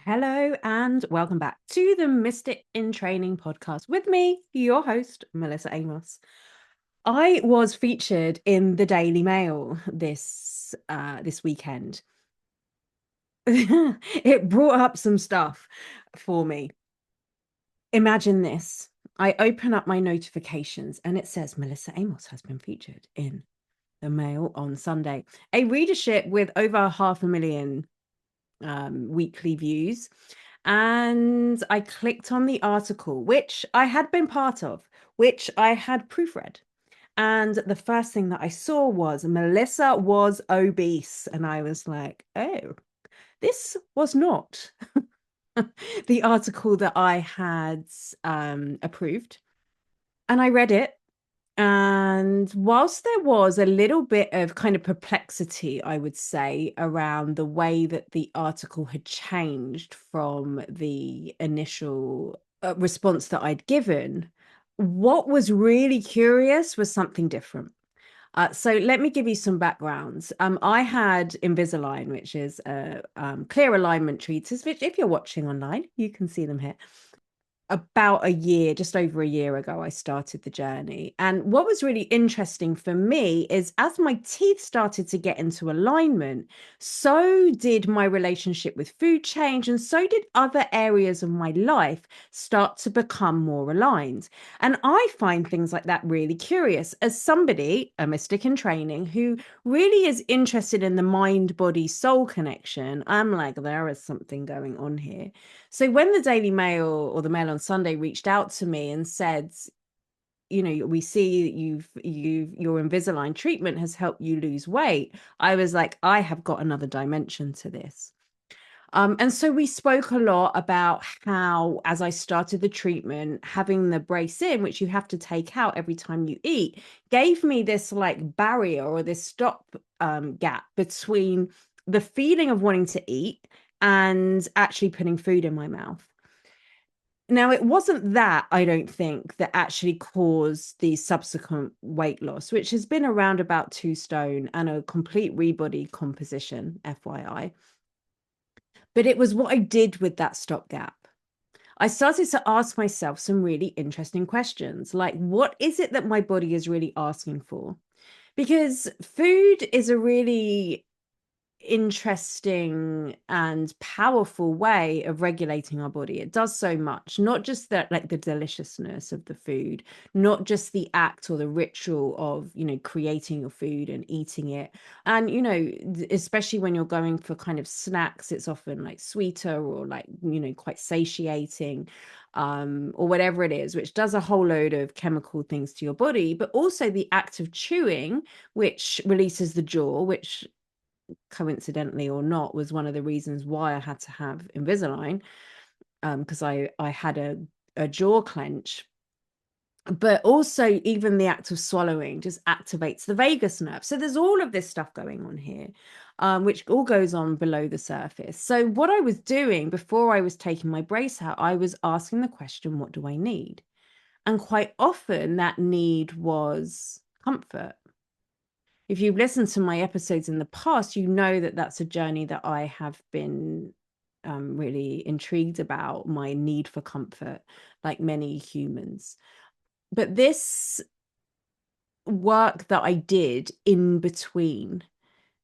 Hello and welcome back to the Mystic in Training podcast with me, your host, Melissa Amos. I was featured in the Daily Mail this weekend. It brought up some stuff for me. Imagine this. I open up my notifications and it says Melissa Amos has been featured in the Mail on Sunday. A readership with over 500,000 weekly views. And I clicked on the article, which I had been part of, which I had proofread. And the first thing that I saw was Melissa was obese. And I was like, oh, this was not the article that I had approved. And I read it. And whilst there was a little bit of kind of perplexity, I would say, around the way that the article had changed from the initial response that I'd given, what was really curious was something different. So let me give you some backgrounds. I had Invisalign, which is a clear alignment treatise, which if you're watching online, you can see them here. About a year, just over a year ago, I started the journey. And what was really interesting for me is as my teeth started to get into alignment, so did my relationship with food change, and so did other areas of my life start to become more aligned. And I find things like that really curious as somebody, a mystic in training, who really is interested in the mind, body, soul connection. I'm like, there is something going on here. So when the Daily Mail or the Mail on Sunday reached out to me and said, you know, we see that your Invisalign treatment has helped you lose weight, I was like, I have got another dimension to this. And so we spoke a lot about how, as I started the treatment, having the brace in, which you have to take out every time you eat, gave me this like barrier or this stop gap between the feeling of wanting to eat and actually putting food in my mouth. Now, it wasn't that, I don't think, that actually caused the subsequent weight loss, which has been around about 2 stone and a complete rebody composition, FYI. But it was what I did with that stopgap. I started to ask myself some really interesting questions, like what is it that my body is really asking for? Because food is a really interesting and powerful way of regulating our body. It does so much, not just that, like the deliciousness of the food, not just the act or the ritual of, you know, creating your food and eating it. And, you know, especially when you're going for kind of snacks, it's often like sweeter or like, you know, quite satiating. Or whatever it is, which does a whole load of chemical things to your body, but also the act of chewing, which releases the jaw, which coincidentally or not, was one of the reasons why I had to have Invisalign, because I had a jaw clench. But also, even the act of swallowing just activates the vagus nerve. So there's all of this stuff going on here, which all goes on below the surface. So what I was doing before I was taking my brace out, I was asking the question, what do I need? And quite often that need was comfort. If you've listened to my episodes in the past, you know that that's a journey that I have been really intrigued about, my need for comfort, like many humans. But this work that I did in between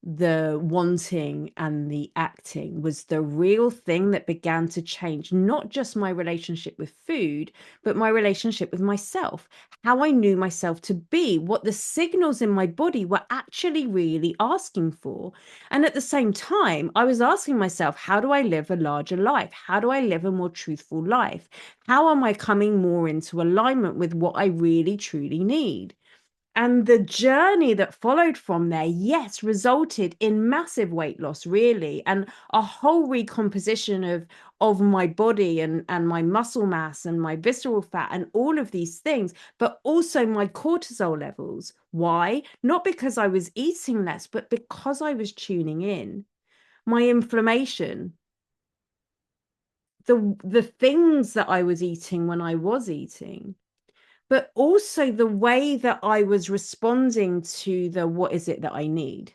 the wanting and the acting was the real thing that began to change not just my relationship with food, but my relationship with myself, how I knew myself to be, what the signals in my body were actually really asking for. And at the same time, I was asking myself, how do I live a larger life? How do I live a more truthful life? How am I coming more into alignment with what I really truly need? And the journey that followed from there, yes, resulted in massive weight loss, really, and a whole recomposition of my body and my muscle mass and my visceral fat and all of these things, but also my cortisol levels. Why? Not because I was eating less, but because I was tuning in. My inflammation, the things that I was eating when I was eating, but also the way that I was responding to the what is it that I need.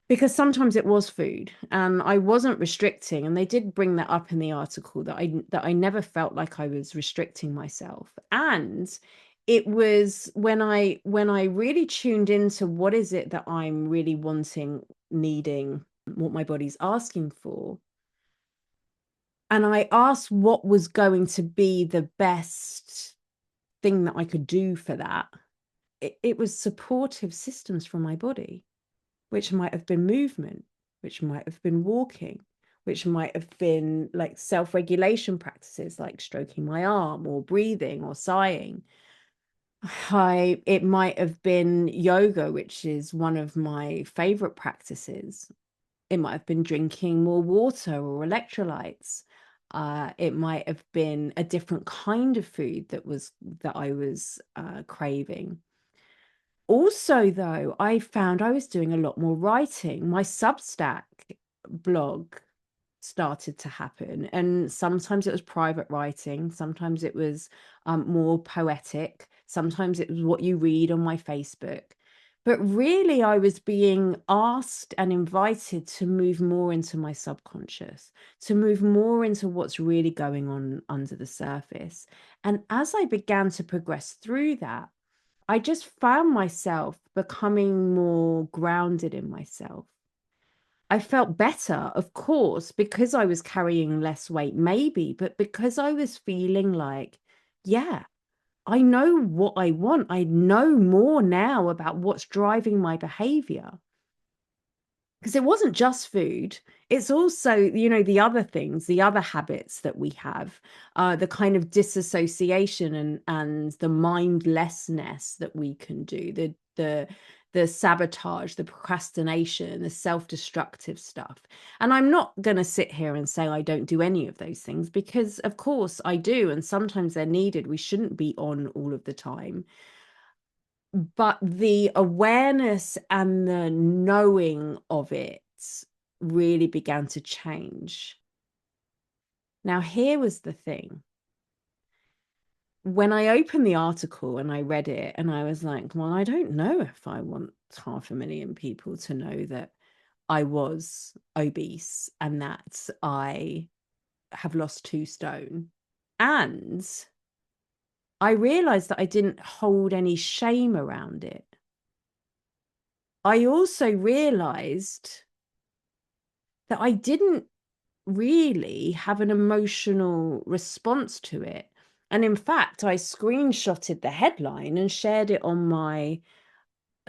because sometimes it was food and I wasn't restricting, and they did bring that up in the article that I never felt like I was restricting myself. And it was when I really tuned into what is it that I'm really wanting, needing, what my body's asking for. And I asked what was going to be the best thing that I could do for that. It was supportive systems for my body, which might have been movement, which might have been walking, which might have been like self-regulation practices like stroking my arm or breathing or sighing. It might have been yoga, which is one of my favorite practices. It might have been drinking more water or electrolytes. It might have been a different kind of food that I was craving. Also, though, I found I was doing a lot more writing. My Substack blog started to happen, and sometimes it was private writing, sometimes it was more poetic, sometimes it was what you read on my Facebook. But really, I was being asked and invited to move more into my subconscious, to move more into what's really going on under the surface. And as I began to progress through that, I just found myself becoming more grounded in myself. I felt better, of course, because I was carrying less weight, maybe, but because I was feeling like, yeah, I know what I want. I know more now about what's driving my behavior, because it wasn't just food. It's also, the other things, the other habits that we have, the kind of disassociation and the mindlessness that we can do, the sabotage, the procrastination, the self-destructive stuff. And I'm not going to sit here and say I don't do any of those things, because of course I do, and sometimes they're needed. We shouldn't be on all of the time, but the awareness and the knowing of it really began to change. Now, here was the thing. When I opened the article and I read it, and I was like, well, I don't know if I want 500,000 people to know that I was obese and that I have lost 2 stone. And I realized that I didn't hold any shame around it. I also realized that I didn't really have an emotional response to it. And in fact, I screenshotted the headline and shared it on my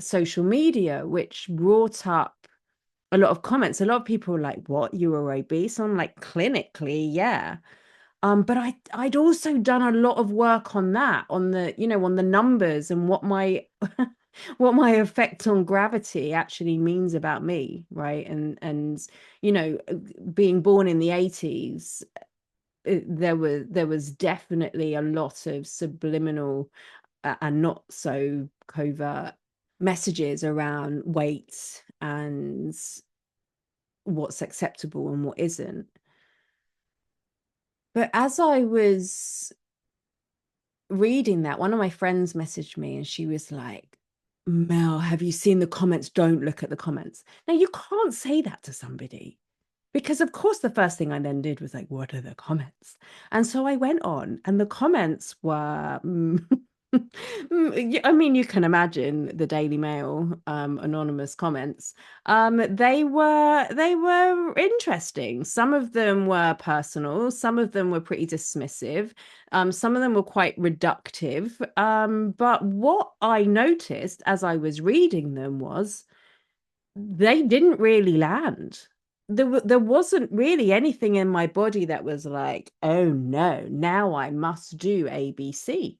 social media, which brought up a lot of comments. A lot of people were like, what, you were obese? I'm like, clinically, yeah. But I'd also done a lot of work on that, on the numbers and what my what my effect on gravity actually means about me, right? And you know, being born in the 80s, there was definitely a lot of subliminal and not so covert messages around weight and what's acceptable and what isn't. But as I was reading that, one of my friends messaged me and she was like, Mel, have you seen the comments? Don't look at the comments. Now, you can't say that to somebody, because of course the first thing I then did was like, what are the comments? And so I went on, and the comments were I mean, you can imagine the Daily Mail anonymous comments. They were interesting. Some of them were personal, some of them were pretty dismissive, some of them were quite reductive. But what I noticed as I was reading them was they didn't really land. There wasn't really anything in my body that was like, oh no, now I must do ABC.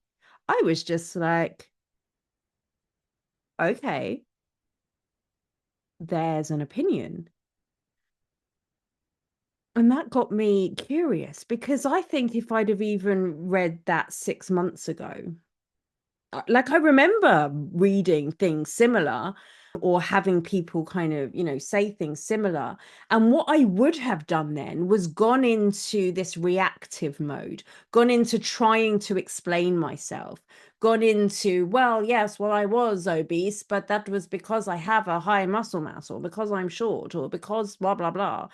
I was just like, okay, there's an opinion. And that got me curious, because I think if I'd have even read that 6 months ago, like I remember reading things similar, or having people kind of, say things similar. And what I would have done then was gone into this reactive mode, gone into trying to explain myself, gone into, well, yes, well, I was obese, but that was because I have a high muscle mass, or because I'm short, or because blah, blah, blah.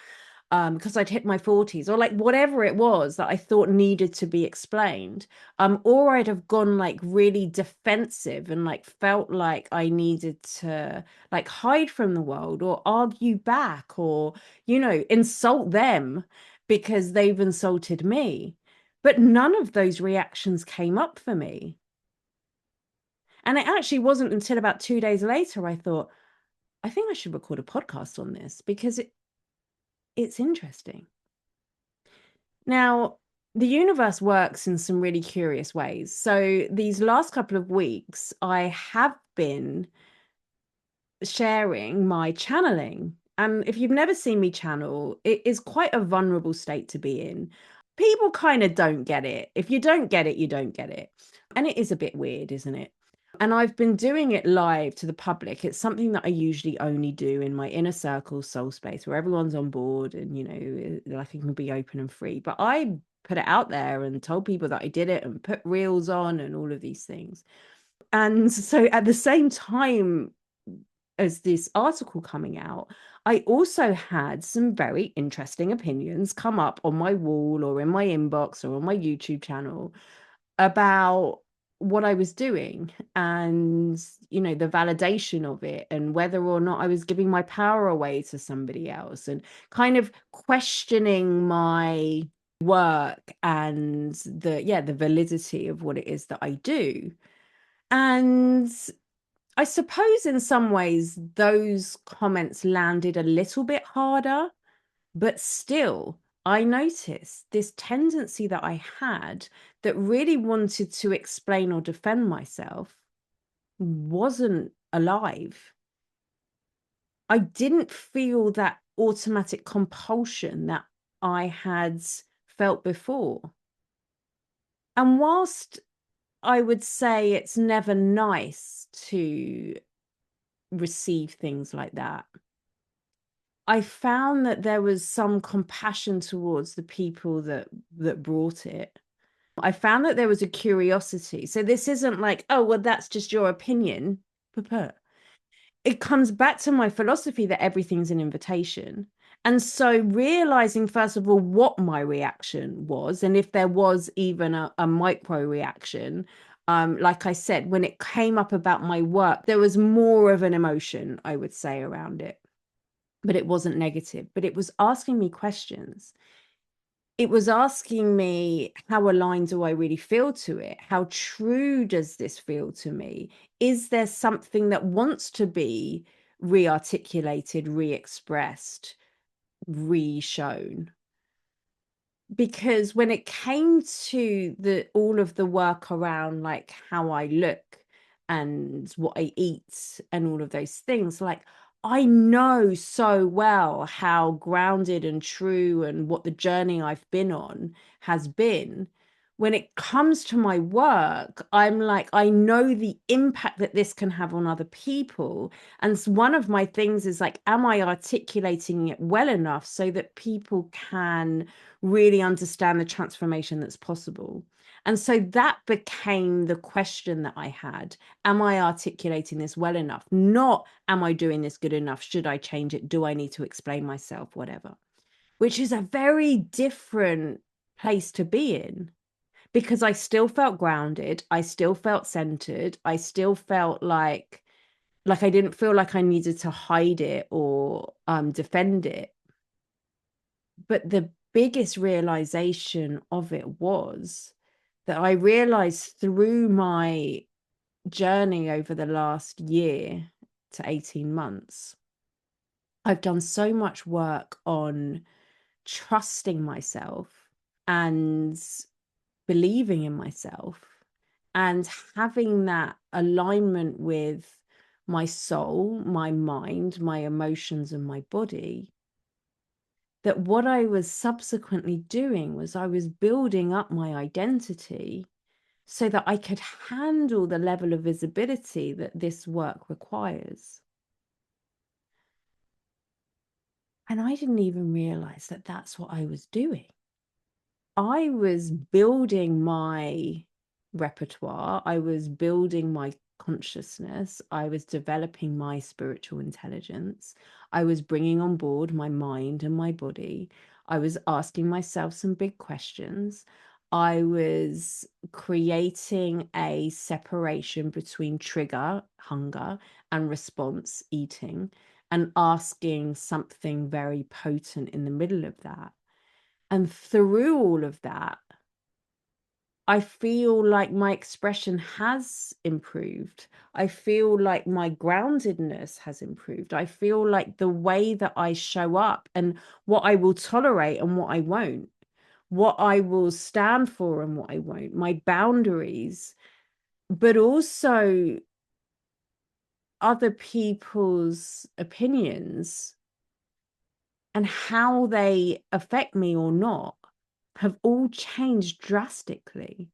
Because I'd hit my 40s, or like whatever it was that I thought needed to be explained. Or I'd have gone like really defensive and like felt like I needed to like hide from the world or argue back or, insult them because they've insulted me. But none of those reactions came up for me. And it actually wasn't until about 2 days later I thought, I think I should record a podcast on this because it's interesting. Now, the universe works in some really curious ways. So these last couple of weeks, I have been sharing my channeling. And if you've never seen me channel, it is quite a vulnerable state to be in. People kind of don't get it. If you don't get it, you don't get it. And it is a bit weird, isn't it? And I've been doing it live to the public. It's something that I usually only do in my inner circle soul space where everyone's on board and, like it can be open and free. But I put it out there and told people that I did it and put reels on and all of these things. And so at the same time as this article coming out, I also had some very interesting opinions come up on my wall or in my inbox or on my YouTube channel about what I was doing and, the validation of it and whether or not I was giving my power away to somebody else and kind of questioning my work and the validity of what it is that I do. And I suppose in some ways those comments landed a little bit harder, but still, I noticed this tendency that I had that really wanted to explain or defend myself wasn't alive. I didn't feel that automatic compulsion that I had felt before. And whilst I would say it's never nice to receive things like that, I found that there was some compassion towards the people that brought it. I found that there was a curiosity. So this isn't like, oh, well, that's just your opinion. It comes back to my philosophy that everything's an invitation. And so realizing, first of all, what my reaction was, and if there was even a micro reaction, like I said, when it came up about my work, there was more of an emotion, I would say, around it. But it wasn't negative, but it was asking me questions. It was asking me, how aligned do I really feel to it? How true does this feel to me? Is there something that wants to be re-articulated, re-expressed, re-shown? Because when it came to all of the work around like how I look and what I eat and all of those things, like I know so well how grounded and true and what the journey I've been on has been. When it comes to my work, I'm like, I know the impact that this can have on other people. And one of my things is like, am I articulating it well enough so that people can really understand the transformation that's possible? And so that became the question that I had. Am I articulating this well enough? Not, am I doing this good enough? Should I change it? Do I need to explain myself? Whatever. Which is a very different place to be in because I still felt grounded. I still felt centered. I still felt like I didn't feel like I needed to hide it or defend it. But the biggest realization of it was that I realized through my journey over the last year to 18 months, I've done so much work on trusting myself and believing in myself and having that alignment with my soul, my mind, my emotions, and my body, that what I was subsequently doing was I was building up my identity so that I could handle the level of visibility that this work requires. And I didn't even realize that that's what I was doing. I was building my repertoire, I was building my consciousness, I was developing my spiritual intelligence, I was bringing on board my mind and my body, I was asking myself some big questions. I was creating a separation between trigger, hunger, and response, eating, and asking something very potent in the middle of that. And through all of that, I feel like my expression has improved. I feel like my groundedness has improved. I feel like the way that I show up and what I will tolerate and what I won't, what I will stand for and what I won't, my boundaries, but also other people's opinions and how they affect me or not have all changed drastically.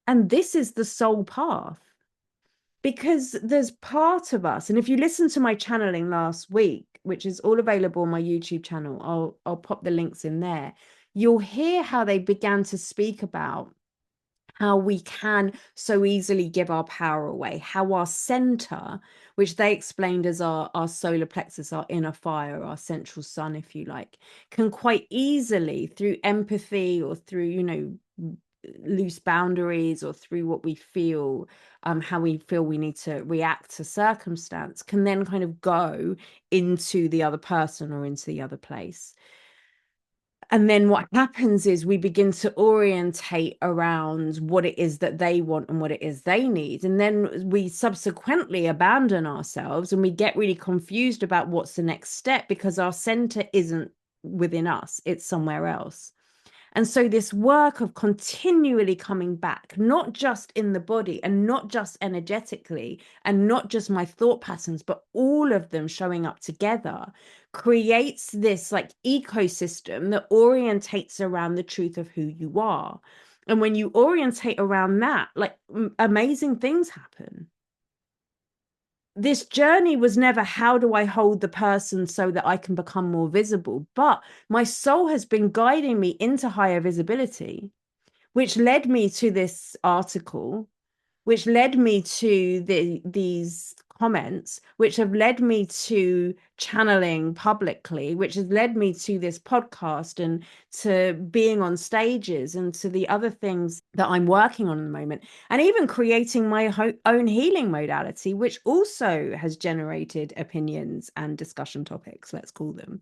And this is the soul path, because there's part of us, and if you listen to my channeling last week, which is all available on my YouTube channel, I'll pop the links in there, you'll hear how they began to speak about how we can so easily give our power away, how our center, which they explained as our solar plexus, our inner fire, our central sun, if you like, can quite easily, through empathy or through, you know, loose boundaries or through what we feel, how we feel we need to react to circumstance, can then kind of go into the other person or into the other place. And then what happens is we begin to orientate around what it is that they want and what it is they need. And then we subsequently abandon ourselves and we get really confused about what's the next step, because our center isn't within us, it's somewhere else. And so this work of continually coming back, not just in the body and not just energetically and not just my thought patterns, but all of them showing up together, creates this like ecosystem that orientates around the truth of who you are. And when you orientate around that, like amazing things happen. This journey was never how do I hold the person so that I can become more visible, but my soul has been guiding me into higher visibility, which led me to this article, which led me to these comments, which have led me to channeling publicly, which has led me to this podcast and to being on stages and to the other things that I'm working on at the moment, and even creating my own healing modality, which also has generated opinions and discussion topics, let's call them.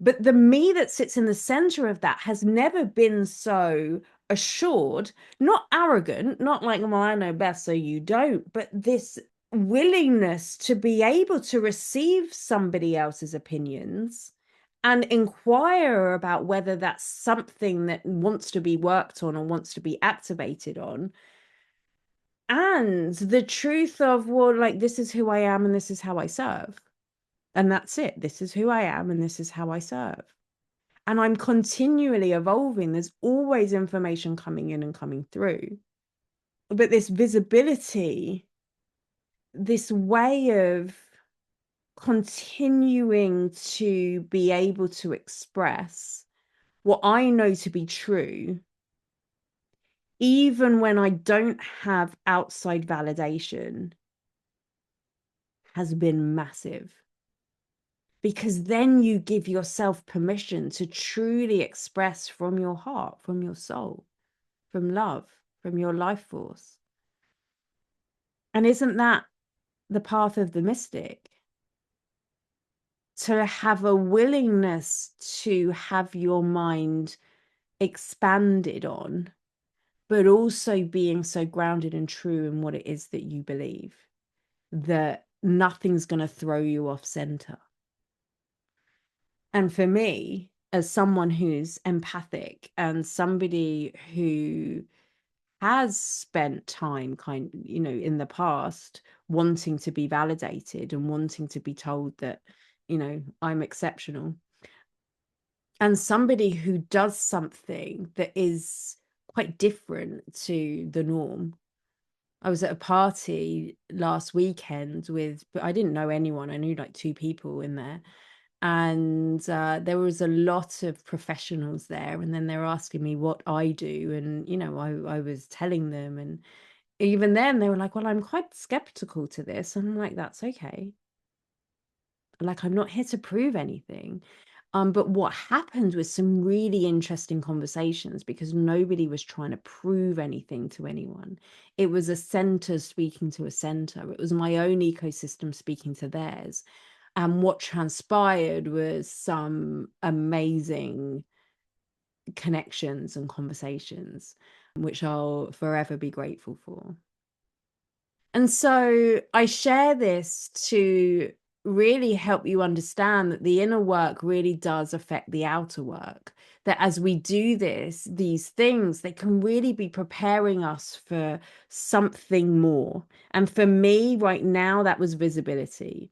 But the me that sits in the center of that has never been so assured, not arrogant, not like, well, I know best, so you don't, but this willingness to be able to receive somebody else's opinions and inquire about whether that's something that wants to be worked on or wants to be activated on. And the truth of, well, like, this is who I am and this is how I serve. And that's it. This is who I am and this is how I serve. And I'm continually evolving. There's always information coming in and coming through. But this visibility, this way of continuing to be able to express what I know to be true, even when I don't have outside validation, has been massive. Because then you give yourself permission to truly express from your heart, from your soul, from love, from your life force. And isn't that the path of the mystic? To have a willingness to have your mind expanded on, but also being so grounded and true in what it is that you believe, that nothing's going to throw you off center. And for me, as someone who's empathic and somebody who has spent time in the past wanting to be validated and wanting to be told that, I'm exceptional, and somebody who does something that is quite different to the norm, I was at a party last weekend with, but I didn't know anyone. I knew like 2 people in there. And there was a lot of professionals there. And then they're asking me what I do. And, I was telling them. And even then they were like, well, I'm quite skeptical to this. And I'm like, that's okay. Like, I'm not here to prove anything. But what happened was some really interesting conversations because nobody was trying to prove anything to anyone. It was a center speaking to a center. It was my own ecosystem speaking to theirs. And what transpired was some amazing connections and conversations, which I'll forever be grateful for. And so I share this to really help you understand that the inner work really does affect the outer work. That as we do these things, they can really be preparing us for something more. And for me right now, that was visibility.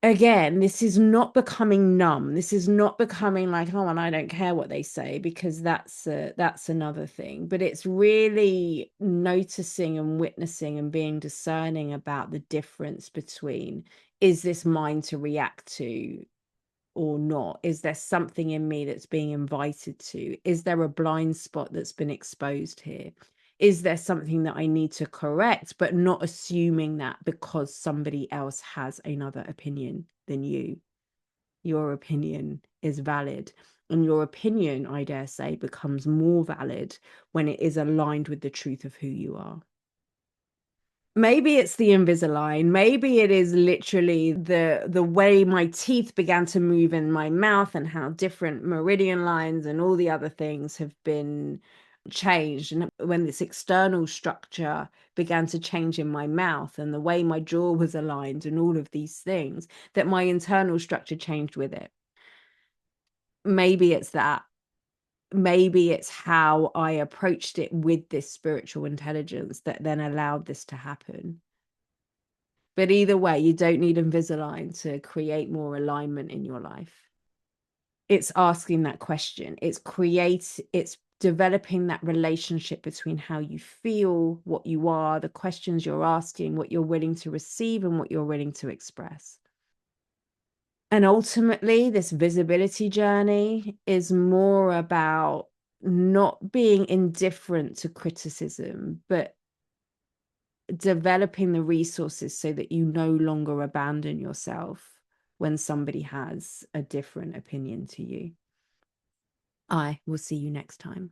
Again, this is not becoming numb. This is not becoming like, oh, and I don't care what they say, because that's another thing. But it's really noticing and witnessing and being discerning about the difference between, is this mine to react to or not? Is there something in me that's being invited to? Is there a blind spot that's been exposed here? Is there something that I need to correct, but not assuming that because somebody else has another opinion than you? Your opinion is valid. And your opinion, I dare say, becomes more valid when it is aligned with the truth of who you are. Maybe it's the Invisalign. Maybe it is literally the way my teeth began to move in my mouth and how different meridian lines and all the other things have been changed. And when this external structure began to change in my mouth and the way my jaw was aligned and all of these things, that my internal structure changed with it. Maybe it's that. Maybe it's how I approached it with this spiritual intelligence that then allowed this to happen. But either way, you don't need Invisalign to create more alignment in your life. It's asking that question. It's developing that relationship between how you feel, what you are, the questions you're asking, what you're willing to receive, and what you're willing to express. And ultimately, this visibility journey is more about not being indifferent to criticism, but developing the resources so that you no longer abandon yourself when somebody has a different opinion to you. I will see you next time.